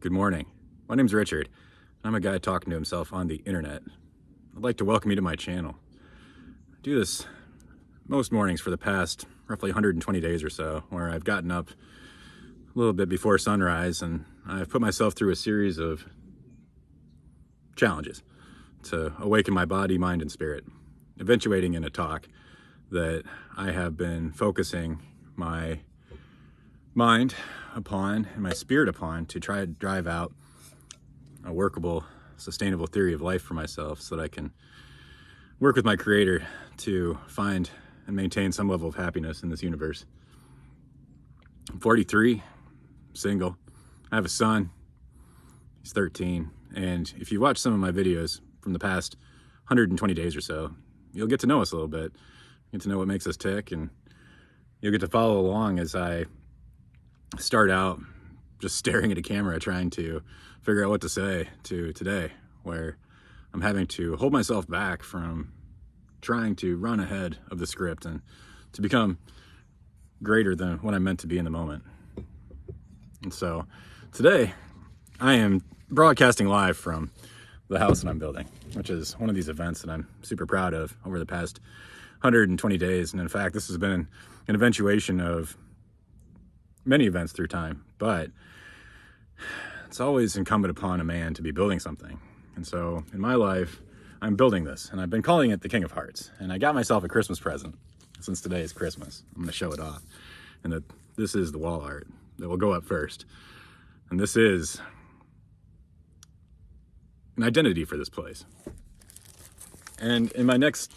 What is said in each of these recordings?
Good morning. My name's Richard. I'm a guy talking to himself on the internet. I'd like to welcome you to my channel. I do this most mornings for the past roughly 120 days or so, where I've gotten up a little bit before sunrise and I've put myself through a series of challenges to awaken my body, mind, and spirit, eventuating in a talk that I have been focusing my mind upon and my spirit upon to try to drive out a workable, sustainable theory of life for myself so that I can work with my creator to find and maintain some level of happiness in this universe. I'm 43, single. I have a son. He's 13. And if you watch some of my videos from the past 120 days or so, you'll get to know us a little bit. Get to know what makes us tick, and you'll get to follow along as I start out just staring at a camera trying to figure out what to say, to today, where I'm having to hold myself back from trying to run ahead of the script and to become greater than what I'm meant to be in the moment. And so today I am broadcasting live from the house that I'm building, which is one of these events that I'm super proud of over the past 120 days. And in fact, this has been an eventuation of many events through time, but it's always incumbent upon a man to be building something. And so in my life, I'm building this, and I've been calling it the King of Hearts. And I got myself a Christmas present. Since today is Christmas, I'm going to show it off. And that this is the wall art that will go up first. And this is an identity for this place. And in my next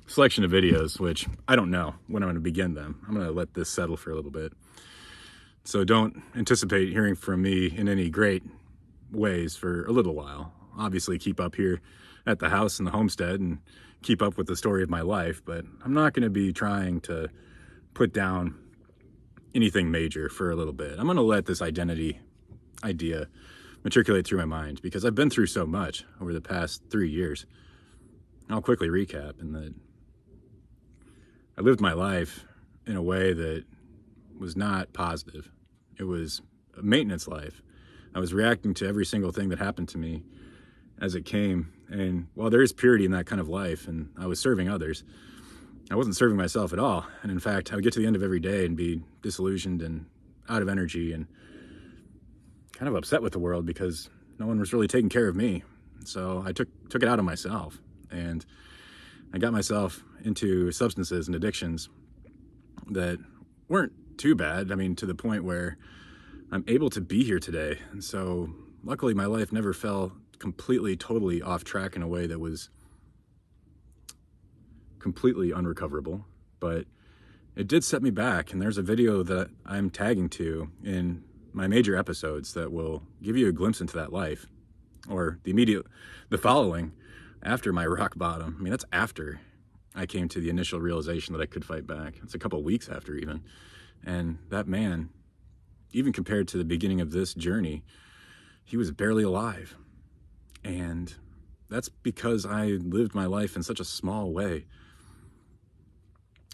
selection of videos, which I don't know when I'm going to begin them, I'm going to let this settle for a little bit. So don't anticipate hearing from me in any great ways for a little while. Obviously keep up here at the house and the homestead and keep up with the story of my life, but I'm not going to be trying to put down anything major for a little bit. I'm going to let this identity idea matriculate through my mind because I've been through so much over the past 3 years. I'll quickly recap in that I lived my life in a way that was not positive. It was a maintenance life. I was reacting to every single thing that happened to me as it came. And while there is purity in that kind of life, and I was serving others, I wasn't serving myself at all. And in fact, I would get to the end of every day and be disillusioned and out of energy and kind of upset with the world because no one was really taking care of me. So I took it out on myself, and I got myself into substances and addictions that weren't too bad. I mean, to the point where I'm able to be here today. And so luckily my life never fell completely, totally off track in a way that was completely unrecoverable, but it did set me back. And there's a video that I'm tagging to in my major episodes that will give you a glimpse into that life, or the following after my rock bottom. I mean, that's after I came to the initial realization that I could fight back. It's a couple of weeks after even. And that man, even compared to the beginning of this journey, he was barely alive. And that's because I lived my life in such a small way.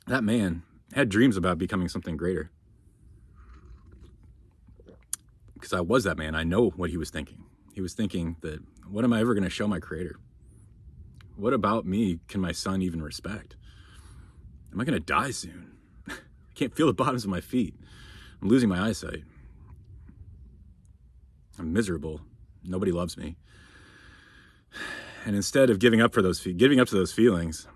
That man had dreams about becoming something greater. Because I was that man. I know what he was thinking. He was thinking that, what am I ever going to show my creator? What about me can my son even respect? Am I going to die soon? I can't feel the bottoms of my feet. I'm losing my eyesight. I'm miserable. Nobody loves me. And instead of giving up to those feelings,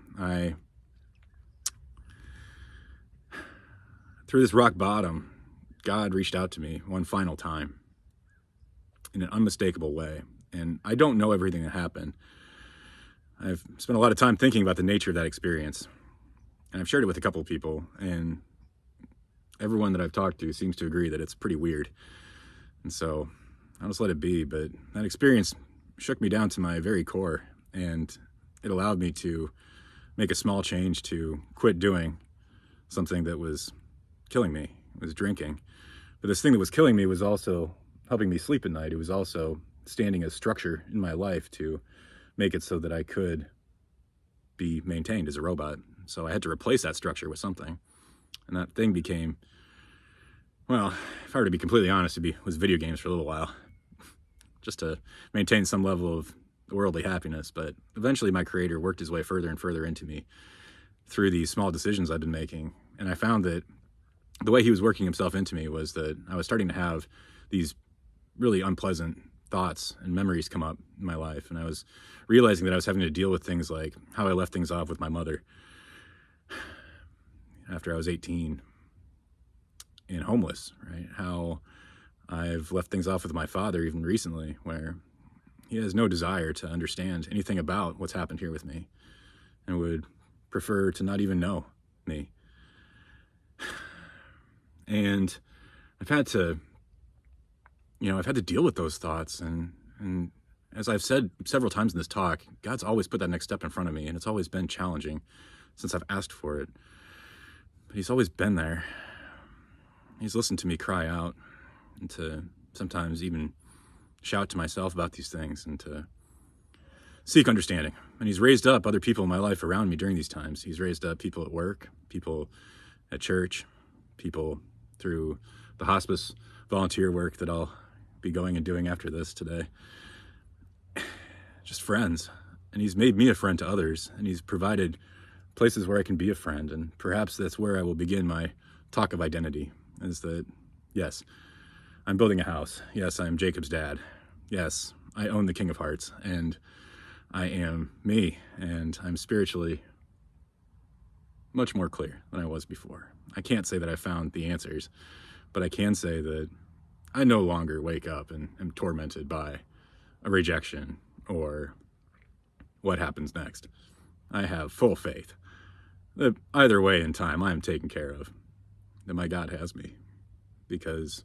through this rock bottom, God reached out to me one final time in an unmistakable way. And I don't know everything that happened. I've spent a lot of time thinking about the nature of that experience. And I've shared it with a couple of people, and everyone that I've talked to seems to agree that it's pretty weird. And so I'll just let it be. But that experience shook me down to my very core, and it allowed me to make a small change to quit doing something that was killing me. It was drinking. But this thing that was killing me was also helping me sleep at night. It was also standing as structure in my life to make it so that I could be maintained as a robot. So I had to replace that structure with something. And that thing became, well, if I were to be completely honest, was video games for a little while. just to maintain some level of worldly happiness. But eventually my Creator worked his way further and further into me through these small decisions I've been making. And I found that the way he was working himself into me was that I was starting to have these really unpleasant thoughts and memories come up in my life. And I was realizing that I was having to deal with things like how I left things off with my mother after I was 18 and homeless, right? How I've left things off with my father even recently, where he has no desire to understand anything about what's happened here with me and would prefer to not even know me. And I've had to deal with those thoughts. And as I've said several times in this talk, God's always put that next step in front of me, and it's always been challenging since I've asked for it. But he's always been there. He's listened to me cry out, and to sometimes even shout to myself about these things, and to seek understanding. And he's raised up other people in my life around me during these times. He's raised up people at work, people at church, people through the hospice volunteer work that I'll be going and doing after this today. Just friends. And he's made me a friend to others, and he's provided places where I can be a friend. And perhaps that's where I will begin my talk of identity, is that, yes, I'm building a house. Yes, I'm Jacob's dad. Yes, I own the King of Hearts, and I am me, and I'm spiritually much more clear than I was before. I can't say that I found the answers, but I can say that I no longer wake up and am tormented by a rejection or what happens next. I have full faith that either way in time I am taken care of, that my God has me. Because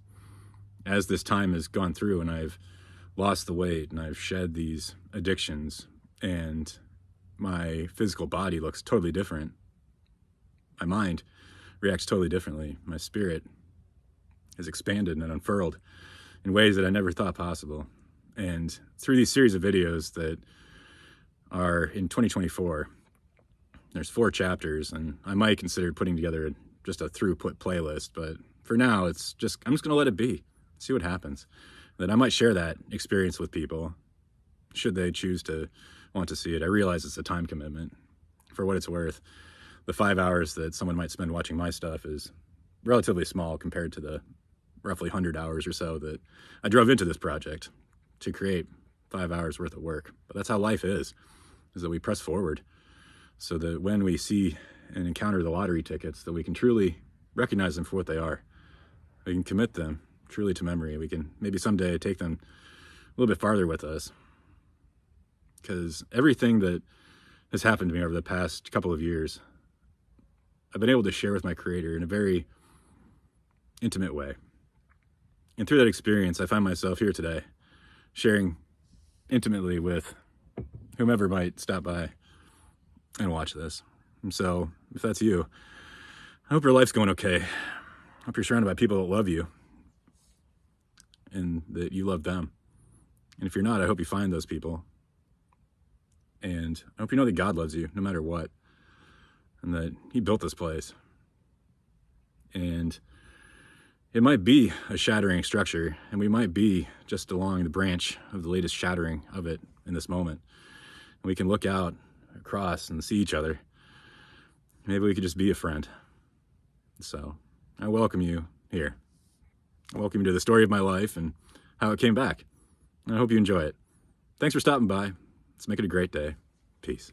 as this time has gone through and I've lost the weight and I've shed these addictions and my physical body looks totally different, my mind reacts totally differently. My spirit has expanded and unfurled in ways that I never thought possible. And through these series of videos that are in 2024, there's 4 chapters, and I might consider putting together just a throughput playlist, but for now, I'm just going to let it be, see what happens. That I might share that experience with people, should they choose to want to see it. I realize it's a time commitment. For what it's worth, the 5 hours that someone might spend watching my stuff is relatively small compared to the roughly 100 hours or so that I drove into this project to create 5 hours worth of work. But that's how life is that we press forward so that when we see and encounter the lottery tickets, that we can truly recognize them for what they are. We can commit them truly to memory. We can maybe someday take them a little bit farther with us. Because everything that has happened to me over the past couple of years, I've been able to share with my Creator in a very intimate way. And through that experience, I find myself here today, sharing intimately with whomever might stop by and watch this. And so, if that's you, I hope your life's going okay. I hope you're surrounded by people that love you and that you love them. And if you're not, I hope you find those people. And I hope you know that God loves you no matter what, and that He built this place. And it might be a shattering structure, and we might be just along the branch of the latest shattering of it in this moment. And we can look out across and see each other. Maybe we could just be a friend. So I welcome you here. I welcome you to the story of my life and how it came back. And I hope you enjoy it. Thanks for stopping by. Let's make it a great day. Peace.